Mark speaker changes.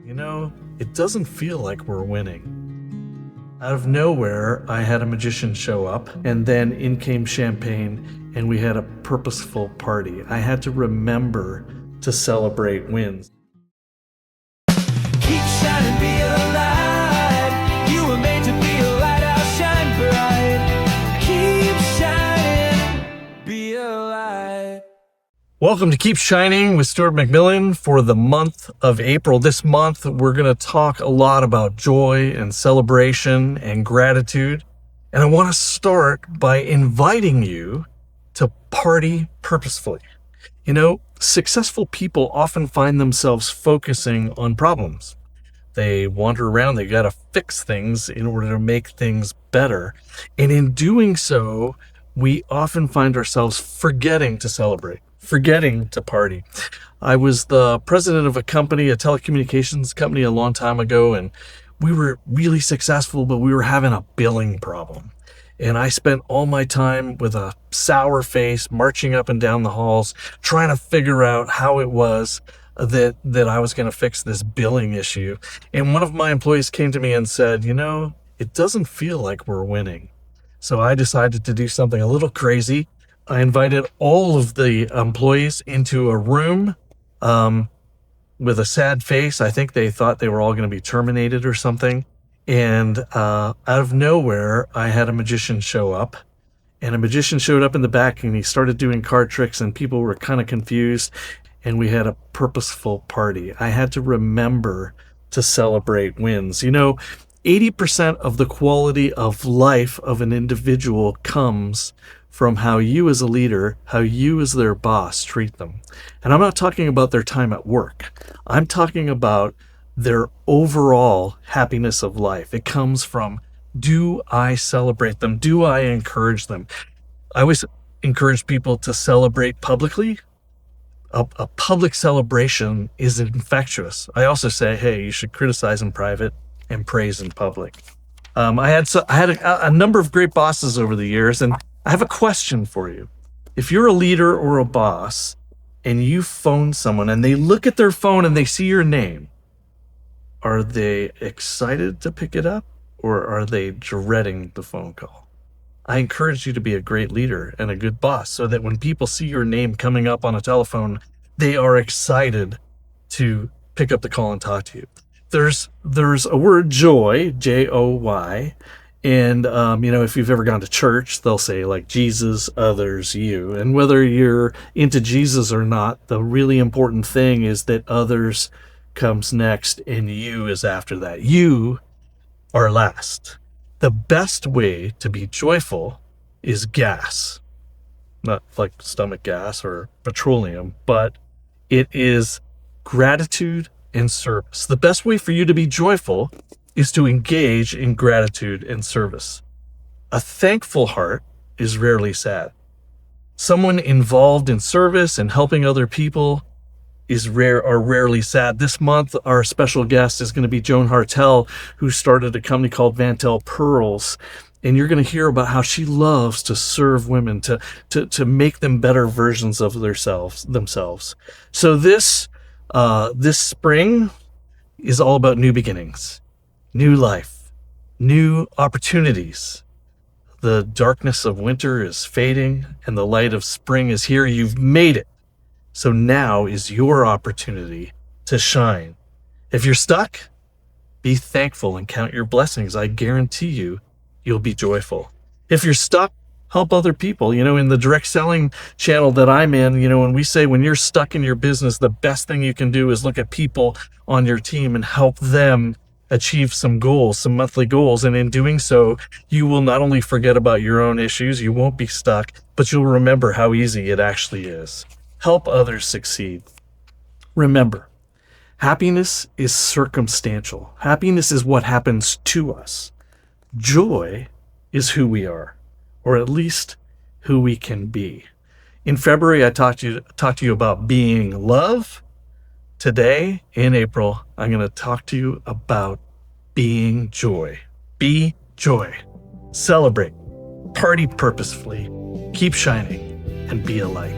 Speaker 1: You know, it doesn't feel like we're winning. Out of nowhere, I had a magician show up, and then in came champagne, and we had a purposeful party. I had to remember to celebrate wins.
Speaker 2: Keep shining, be a light. You were made to be a lighthouse, shine bright. Keep shining, be a light.
Speaker 1: Welcome to Keep Shining with Stuart MacMillan for the month of April. This month, we're going to talk a lot about joy and celebration and gratitude. And I want to start by inviting you to party purposefully. You know, successful people often find themselves focusing on problems. They wander around, they got to fix things in order to make things better. And in doing so, we often find ourselves forgetting to celebrate, forgetting to party. I was the president of a company, a telecommunications company a long time ago, and we were really successful, but we were having a billing problem. And I spent all my time with a sour face, marching up and down the halls, trying to figure out how it was that I was going to fix this billing issue. And one of my employees came to me and said, you know, it doesn't feel like we're winning. So I decided to do something a little crazy. I invited all of the employees into a room with a sad face. I think they thought they were all going to be terminated or something. And out of nowhere, I had a magician show up. And a magician showed up in the back, and he started doing card tricks, and people were kind of confused. And we had a purposeful party. I had to remember to celebrate wins. You know, 80% of the quality of life of an individual comes from how you as a leader, how you as their boss treat them. And I'm not talking about their time at work. I'm talking about their overall happiness of life. It comes from, do I celebrate them? Do I encourage them? I always encourage people to celebrate publicly. A public celebration is infectious. I also say, hey, you should criticize in private and praise in public. I had a number of great bosses over the years, and I have a question for you. If you're a leader or a boss and you phone someone and they look at their phone and they see your name, are they excited to pick it up, or are they dreading the phone call? I encourage you to be a great leader and a good boss so that when people see your name coming up on a telephone, they are excited to pick up the call and talk to you. There's a word, joy, J-O-Y, and you know, if you've ever gone to church, they'll say like Jesus, others, you. And whether you're into Jesus or not, the really important thing is that others comes next and you is after that. You are last. The best way to be joyful is gas. Not like stomach gas or petroleum, but it is gratitude and service. The best way for you to be joyful is to engage in gratitude and service. A thankful heart is rarely sad. Someone involved in service and helping other people are rarely sad. This month, our special guest is going to be Joan Hartel, who started a company called Vantel Pearls. And you're going to hear about how she loves to serve women, to make them better versions of themselves. So this spring is all about new beginnings, new life, new opportunities. The darkness of winter is fading and the light of spring is here. You've made it. So now is your opportunity to shine. If you're stuck, be thankful and count your blessings. I guarantee you'll be joyful. If you're stuck, help other people. You know, in the direct selling channel that I'm in, you know, when we say when you're stuck in your business, the best thing you can do is look at people on your team and help them achieve some goals, some monthly goals. And in doing so, you will not only forget about your own issues, you won't be stuck, but you'll remember how easy it actually is. Help others succeed. Remember, happiness is circumstantial. Happiness is what happens to us. Joy is who we are, or at least who we can be. In February, I talked to you about being love. Today, in April, I'm going to talk to you about being joy. Be joy. Celebrate. Party purposefully. Keep shining and be a light.